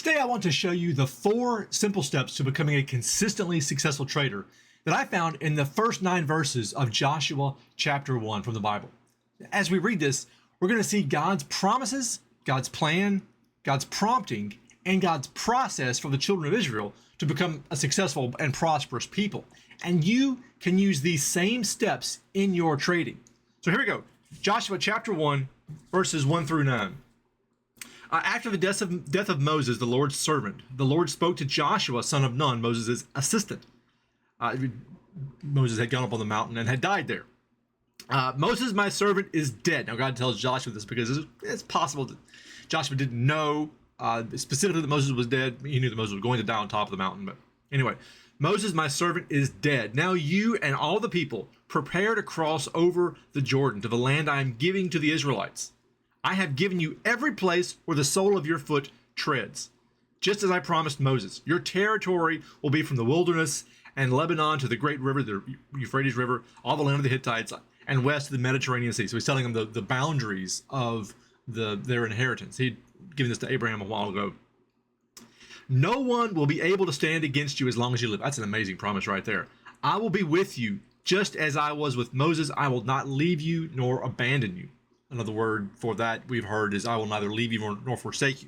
Today I want to show you the 4 simple steps to becoming a consistently successful trader that I found in the first 9 verses of Joshua chapter 1 from the Bible. As we read this, we're going to see God's promises, God's plan, God's prompting, and God's process for the children of Israel to become a successful and prosperous people. And you can use these same steps in your trading. So here we go. Joshua chapter 1, verses 1 through 9. After the death of Moses, the Lord's servant, the Lord spoke to Joshua, son of Nun, Moses' assistant. Moses had gone up on the mountain and had died there. Moses, my servant, is dead. Now God tells Joshua this because it's possible that Joshua didn't know specifically that Moses was dead. He knew that Moses was going to die on top of the mountain. But anyway, Moses, my servant, is dead. Now you and all the people prepare to cross over the Jordan to the land I am giving to the Israelites. I have given you every place where the sole of your foot treads, just as I promised Moses. Your territory will be from the wilderness and Lebanon to the great river, the Euphrates River, all the land of the Hittites, and west to the Mediterranean Sea. So he's telling them the boundaries of their inheritance. He'd given this to Abraham a while ago. No one will be able to stand against you as long as you live. That's an amazing promise right there. I will be with you, just as I was with Moses. I will not leave you nor abandon you. Another word for that we've heard is I will neither leave you nor forsake you.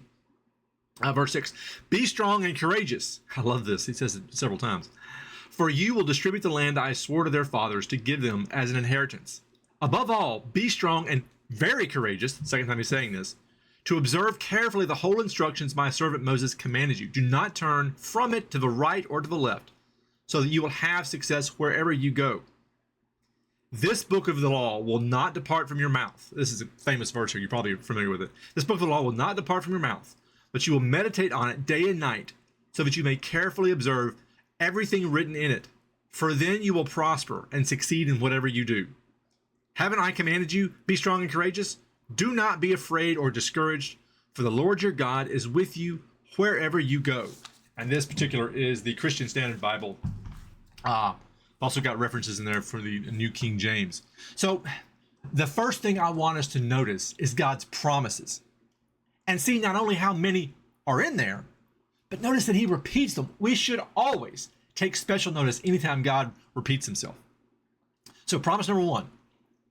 Verse 6, be strong and courageous. I love this. He says it several times. For you will distribute the land I swore to their fathers to give them as an inheritance. Above all, be strong and very courageous, the second time he's saying this, to observe carefully the whole instructions my servant Moses commanded you. Do not turn from it to the right or to the left, so that you will have success wherever you go. This book of the law will not depart from your mouth. This is a famous verse here. You're probably familiar with it. This book of the law will not depart from your mouth, but you will meditate on it day and night, so that you may carefully observe everything written in it. For then you will prosper and succeed in whatever you do. Haven't I commanded you? Be strong and courageous. Do not be afraid or discouraged, for the Lord your God is with you wherever you go. And this particular is the Christian Standard Bible. Also got references in there for the New King James. So the first thing I want us to notice is God's promises. And see not only how many are in there, but notice that he repeats them. We should always take special notice anytime God repeats himself. So promise number 1,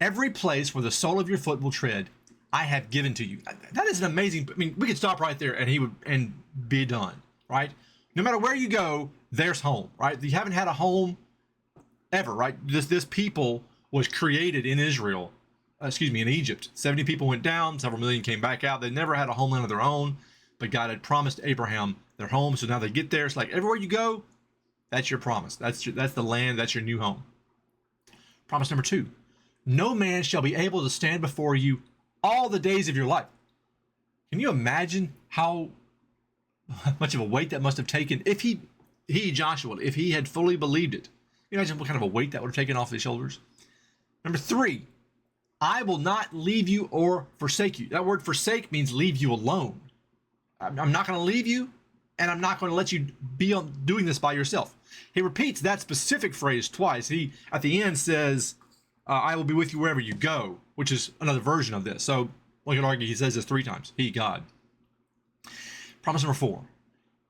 every place where the sole of your foot will tread, I have given to you. That is an amazing, we could stop right there and be done, right? No matter where you go, there's home, right? You haven't had a home ever, right? This people was created in Israel, in Egypt. 70 people went down, several million came back out. They never had a homeland of their own, but God had promised Abraham their home. So now they get there. It's like everywhere you go, that's your promise. That's the land. That's your new home. Promise number 2, no man shall be able to stand before you all the days of your life. Can you imagine how much of a weight that must have taken if Joshua, if he had fully believed it? Can you imagine what kind of a weight that would have taken off his shoulders? Number 3, I will not leave you or forsake you. That word forsake means leave you alone. I'm not going to leave you, and I'm not going to let you be doing this by yourself. He repeats that specific phrase twice. He, at the end, says, I will be with you wherever you go, which is another version of this. So one could argue he says this 3 times. He, God. Promise number 4.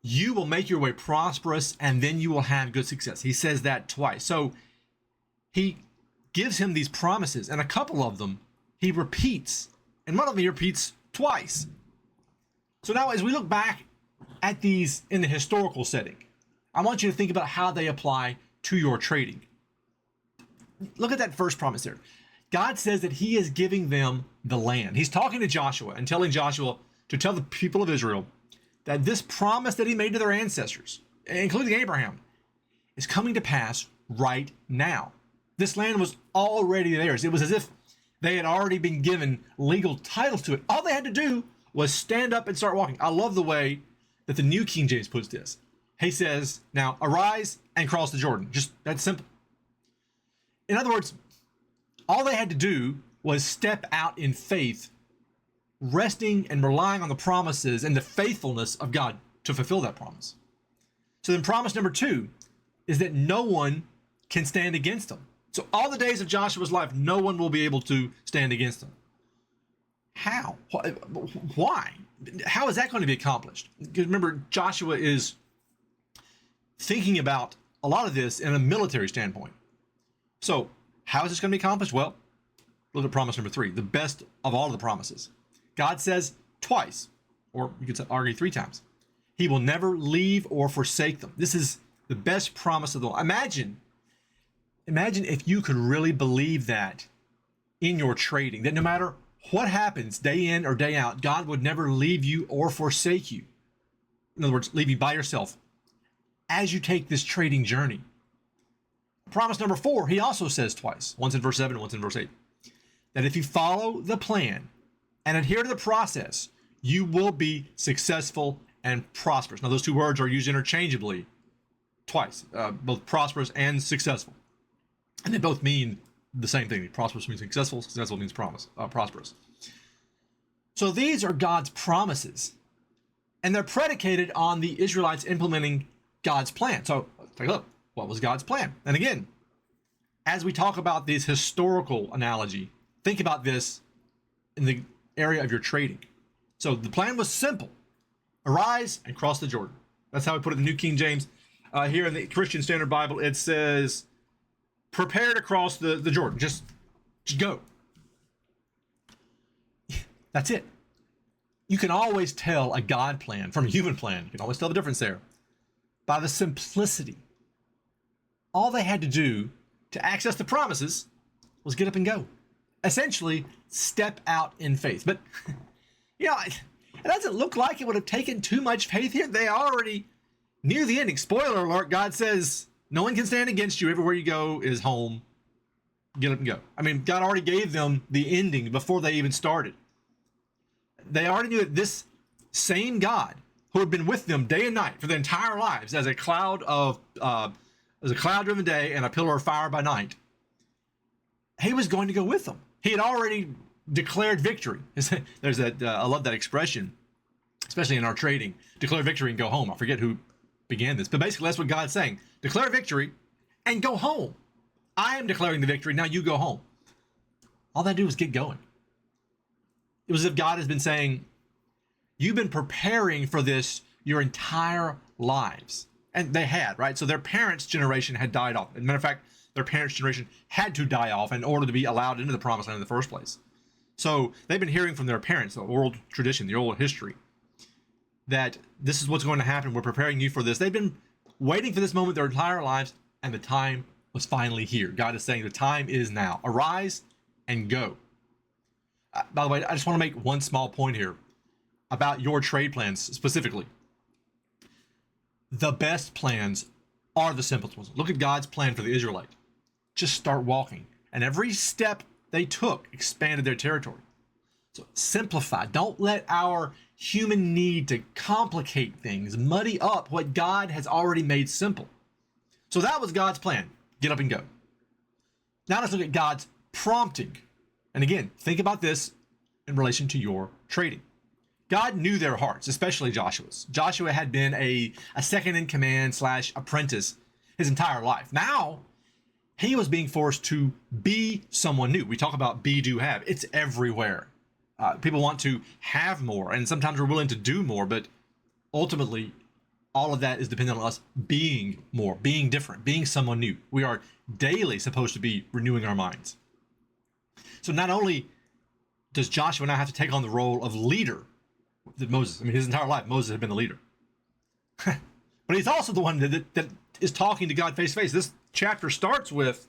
You will make your way prosperous, and then you will have good success. He says that twice. So he gives him these promises, and a couple of them he repeats, and one of them he repeats twice. So now as we look back at these in the historical setting, I want you to think about how they apply to your trading. Look at that first promise there. God says that he is giving them the land. He's talking to Joshua and telling Joshua to tell the people of Israel that this promise that he made to their ancestors, including Abraham, is coming to pass right now. This land was already theirs. It was as if they had already been given legal titles to it. All they had to do was stand up and start walking. I love the way that the New King James puts this. He says, now arise and cross the Jordan. Just that simple. In other words, all they had to do was step out in faith, resting and relying on the promises and the faithfulness of God to fulfill that promise. So then promise number 2 is that no one can stand against them. So all the days of Joshua's life, no one will be able to stand against them. How? Why? How is that going to be accomplished? Because remember, Joshua is thinking about a lot of this in a military standpoint. So how is this going to be accomplished? Well, look at promise number 3, the best of all of the promises. God says twice, or you could argue 3 times, he will never leave or forsake them. This is the best promise of the Lord. Imagine if you could really believe that in your trading, that no matter what happens day in or day out, God would never leave you or forsake you. In other words, leave you by yourself as you take this trading journey. Promise number 4, he also says twice, once in verse 7 and once in verse 8, that if you follow the plan and adhere to the process, you will be successful and prosperous. Now, those 2 words are used interchangeably twice, both prosperous and successful. And they both mean the same thing. Prosperous means successful, successful means prosperous. So these are God's promises, and they're predicated on the Israelites implementing God's plan. So let's take a look. What was God's plan? And again, as we talk about this historical analogy, think about this in the area of your trading. So the plan was simple. Arise and cross the Jordan. That's how we put it in the New King James. Here in the Christian Standard Bible, it says, prepare to cross the Jordan. Just go. That's it. You can always tell a God plan from a human plan. You can always tell the difference there by the simplicity. All they had to do to access the promises was get up and go. Essentially, step out in faith. But, you know, it doesn't look like it would have taken too much faith here. They already, near the ending, spoiler alert, God says, no one can stand against you. Everywhere you go is home. Get up and go. I mean, God already gave them the ending before they even started. They already knew that this same God, who had been with them day and night for their entire lives as a cloud-driven day and a pillar of fire by night, he was going to go with them. He had already declared victory. There's that. I love that expression, especially in our trading. Declare victory and go home. I forget who began this, but basically that's what God's saying. Declare victory and go home. I am declaring the victory. Now you go home. All they do is get going. It was as if God has been saying, you've been preparing for this your entire lives. And they had, right? So their parents' generation had died off. As a matter of fact, their parents' generation had to die off in order to be allowed into the promised land in the first place. So they've been hearing from their parents, the oral tradition, the oral history, that this is what's going to happen. We're preparing you for this. They've been waiting for this moment their entire lives, and the time was finally here. God is saying the time is now. Arise and go. By the way, I just want to make one small point here about your trade plans specifically. The best plans are the simplest ones. Look at God's plan for the Israelite. Just start walking. And every step they took expanded their territory. So simplify. Don't let our human need to complicate things muddy up what God has already made simple. So that was God's plan. Get up and go. Now let's look at God's prompting. And again, think about this in relation to your trading. God knew their hearts, especially Joshua's. Joshua had been a second in command / apprentice his entire life. Now, he was being forced to be someone new. We talk about be, do, have. It's everywhere. People want to have more, and sometimes we're willing to do more, but ultimately, all of that is dependent on us being more, being different, being someone new. We are daily supposed to be renewing our minds. So not only does Joshua now have to take on the role of leader, that Moses, I mean, his entire life, Moses had been the leader. But he's also the one that is talking to God face to face. This chapter starts with,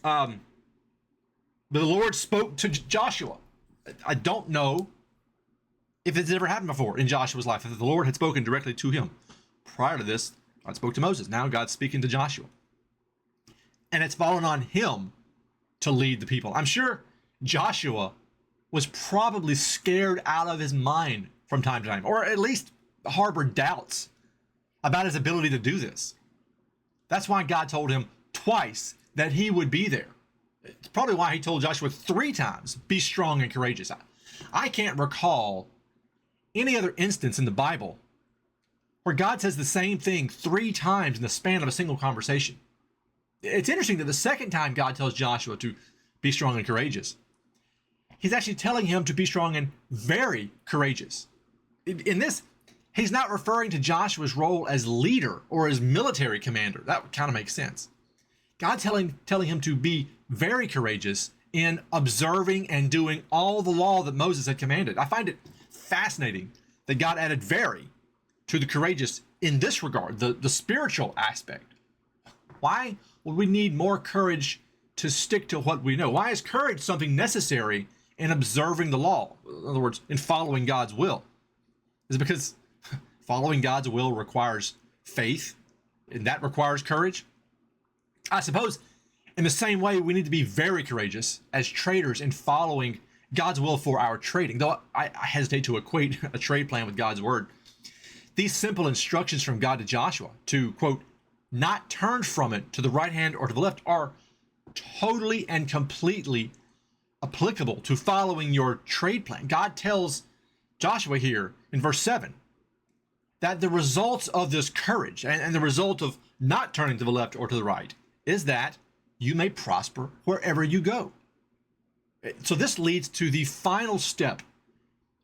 the Lord spoke to Joshua. I don't know if it's ever happened before in Joshua's life, if the Lord had spoken directly to him. Prior to this, God spoke to Moses. Now God's speaking to Joshua. And it's fallen on him to lead the people. I'm sure Joshua was probably scared out of his mind from time to time, or at least harbored doubts about his ability to do this. That's why God told him twice that he would be there. It's probably why he told Joshua 3 times, be strong and courageous. I can't recall any other instance in the Bible where God says the same thing 3 times in the span of a single conversation. It's interesting that the second time God tells Joshua to be strong and courageous, he's actually telling him to be strong and very courageous. In this, he's not referring to Joshua's role as leader or as military commander. That kind of makes sense. God telling him to be very courageous in observing and doing all the law that Moses had commanded. I find it fascinating that God added very to the courageous in this regard, the spiritual aspect. Why would we need more courage to stick to what we know? Why is courage something necessary in observing the law? In other words, in following God's will. Is it because following God's will requires faith, and that requires courage? I suppose in the same way, we need to be very courageous as traders in following God's will for our trading. Though I hesitate to equate a trade plan with God's word. These simple instructions from God to Joshua to, quote, not turn from it to the right hand or to the left are totally and completely applicable to following your trade plan. God tells Joshua here in verse 7 that the results of this courage and the result of not turning to the left or to the right is that you may prosper wherever you go. So this leads to the final step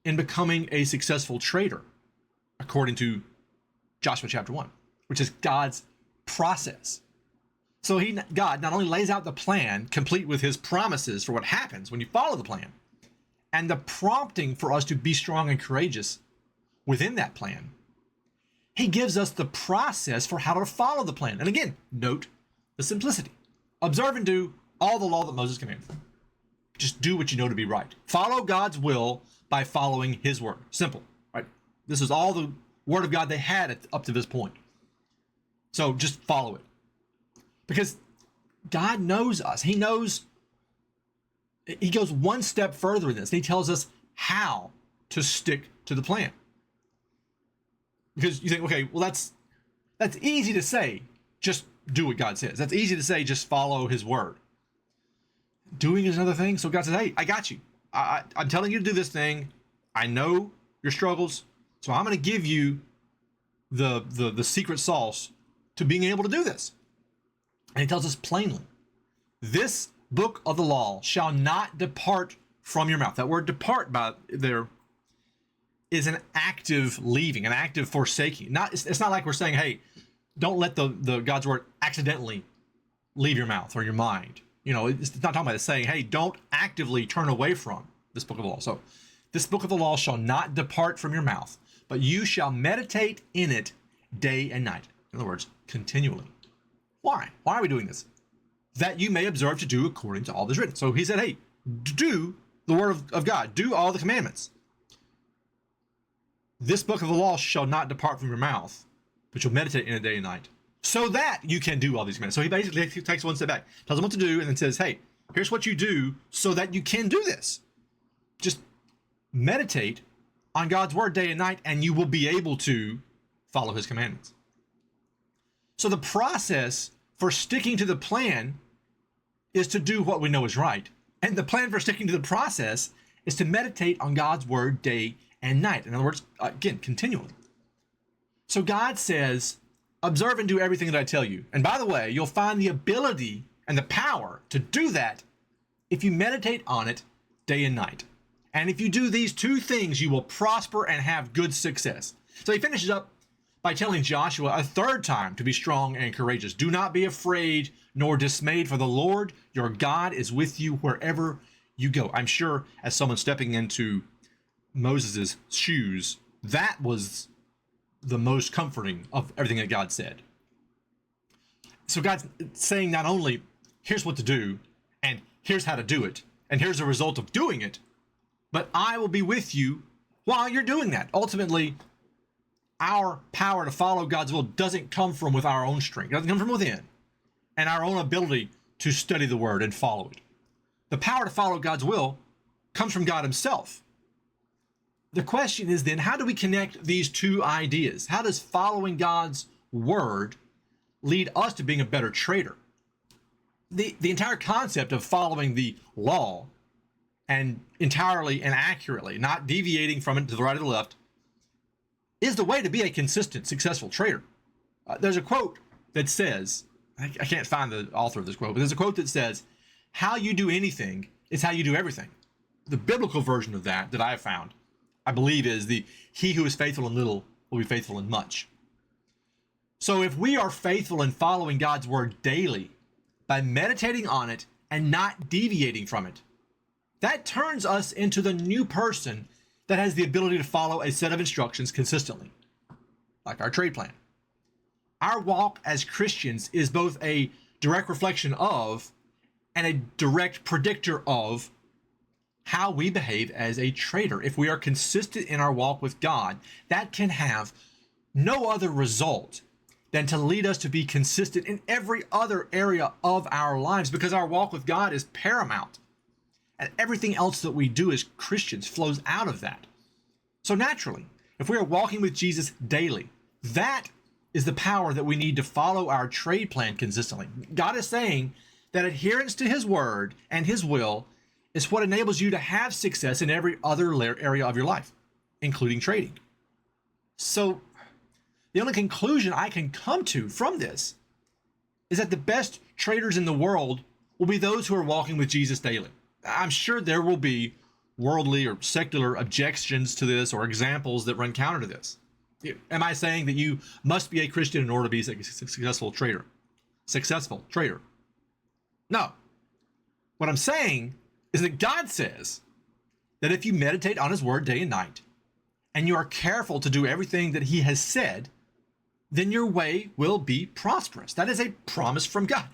in becoming a successful trader, according to Joshua chapter 1, which is God's process. So God not only lays out the plan, complete with his promises for what happens when you follow the plan, and the prompting for us to be strong and courageous within that plan, he gives us the process for how to follow the plan. And again, note the simplicity. Observe and do all the law that Moses commanded. Just do what you know to be right. Follow God's will by following his word. Simple, right? This is all the word of God they had up to this point. So just follow it. Because God knows us. He knows, he goes one step further in this. And he tells us how to stick to the plan. Because you think, okay, well, that's easy to say, just do what God says. That's easy to say, just follow his word. Doing is another thing. So God says, hey, I got you. I'm telling you to do this thing. I know your struggles. So I'm going to give you the secret sauce to being able to do this. And he tells us plainly, this book of the law shall not depart from your mouth. That word depart by there is an active leaving, an active forsaking. It's not like we're saying, hey, don't let the God's word accidentally leave your mouth or your mind. You know, it's not talking about it saying, hey, don't actively turn away from this book of the law. So this book of the law shall not depart from your mouth, but you shall meditate in it day and night. In other words, continually. Why? Why are we doing this? That you may observe to do according to all that's written. So he said, hey, do the word of God. Do all the commandments. This book of the law shall not depart from your mouth, but you'll meditate in it day and night, so that you can do all these commandments. So he basically takes one step back, tells them what to do, and then says, hey, here's what you do so that you can do this. Just meditate on God's word day and night, and you will be able to follow his commandments. So the process for sticking to the plan is to do what we know is right. And the plan for sticking to the process is to meditate on God's word day and night. In other words, again, continually. So God says, observe and do everything that I tell you. And by the way, you'll find the ability and the power to do that if you meditate on it day and night. And if you do these two things, you will prosper and have good success. So he finishes up by telling Joshua a third time to be strong and courageous. Do not be afraid nor dismayed, for the Lord your God is with you wherever you go. I'm sure as someone stepping into Moses' shoes, that was the most comforting of everything that God said. So God's saying not only, here's what to do, and here's how to do it, and here's the result of doing it, but I will be with you while you're doing that. Ultimately, our power to follow God's will doesn't come from with our own strength. It doesn't come from within and our own ability to study the word and follow it. The power to follow God's will comes from God himself. The question is then, how do we connect these two ideas? How does following God's word lead us to being a better trader? The entire concept of following the law and entirely and accurately, not deviating from it to the right or the left, is the way to be a consistent, successful trader. There's a quote that says, I can't find the author of this quote, but there's a quote that says, how you do anything is how you do everything. The biblical version of that I have found I believe is he who is faithful in little will be faithful in much. So if we are faithful in following God's word daily by meditating on it and not deviating from it, that turns us into the new person that has the ability to follow a set of instructions consistently, like our trade plan. Our walk as Christians is both a direct reflection of and a direct predictor of how we behave as a trader. If we are consistent in our walk with God, that can have no other result than to lead us to be consistent in every other area of our lives, because our walk with God is paramount. And everything else that we do as Christians flows out of that. So naturally, if we are walking with Jesus daily, that is the power that we need to follow our trade plan consistently. God is saying that adherence to his word and his will is what enables you to have success in every other area of your life, including trading. So the only conclusion I can come to from this is that the best traders in the world will be those who are walking with Jesus daily. I'm sure there will be worldly or secular objections to this or examples that run counter to this. Am I saying that you must be a Christian in order to be a successful trader? No. What I'm saying is that God says that if you meditate on his word day and night, and you are careful to do everything that he has said, then your way will be prosperous. That is a promise from God.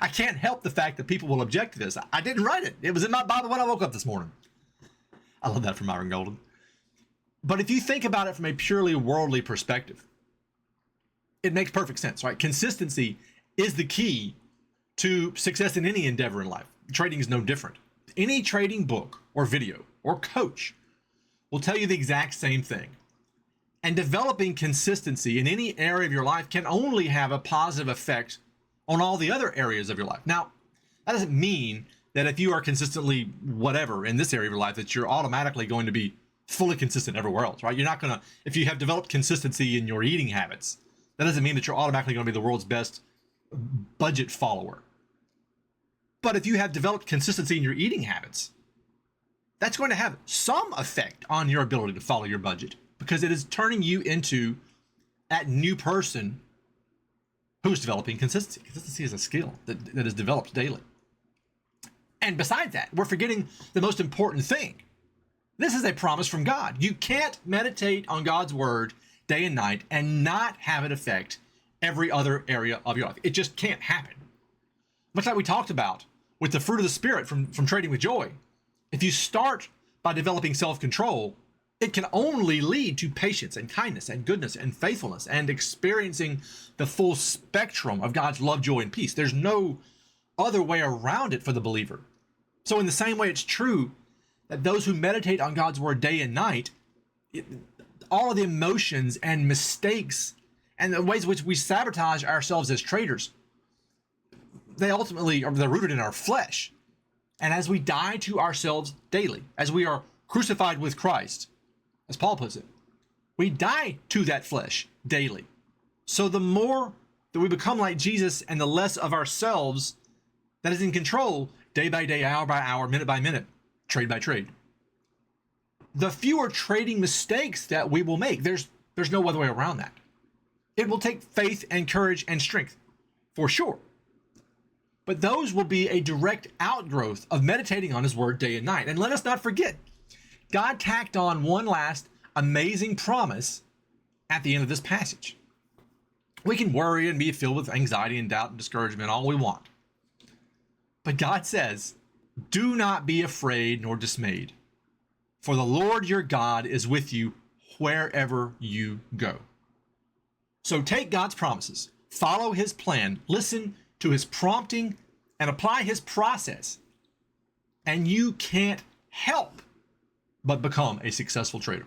I can't help the fact that people will object to this. I didn't write it. It was in my Bible when I woke up this morning. I love that from Myron Golden. But if you think about it from a purely worldly perspective, it makes perfect sense, right? Consistency is the key to success in any endeavor in life. Trading is no different. Any trading book or video or coach will tell you the exact same thing. And developing consistency in any area of your life can only have a positive effect on all the other areas of your life. Now, that doesn't mean that if you are consistently whatever in this area of your life, that you're automatically going to be fully consistent everywhere else, right? You're not going to, if you have developed consistency in your eating habits, that doesn't mean that you're automatically going to be the world's best budget follower. But if you have developed consistency in your eating habits, that's going to have some effect on your ability to follow your budget, because it is turning you into that new person who's developing consistency. Consistency is a skill that is developed daily. And besides that, we're forgetting the most important thing. This is a promise from God. You can't meditate on God's word day and night and not have it affect every other area of your life. It just can't happen. Much like we talked about with the fruit of the Spirit from Trading with Joy. If you start by developing self-control, it can only lead to patience and kindness and goodness and faithfulness and experiencing the full spectrum of God's love, joy, and peace. There's no other way around it for the believer. So in the same way, it's true that those who meditate on God's word day and night, all of the emotions and mistakes and the ways in which we sabotage ourselves as traders, they're rooted in our flesh. And as we die to ourselves daily, as we are crucified with Christ, as Paul puts it, we die to that flesh daily. So the more that we become like Jesus and the less of ourselves that is in control day by day, hour by hour, minute by minute, trade by trade, the fewer trading mistakes that we will make. There's no other way around that. It will take faith and courage and strength, for sure. But those will be a direct outgrowth of meditating on his word day and night. And let us not forget, God tacked on one last amazing promise at the end of this passage. We can worry and be filled with anxiety and doubt and discouragement all we want. But God says, do not be afraid nor dismayed, for the Lord your God is with you wherever you go. So take God's promises, follow his plan, listen to his prompting, and apply his process, and you can't help but become a successful trader.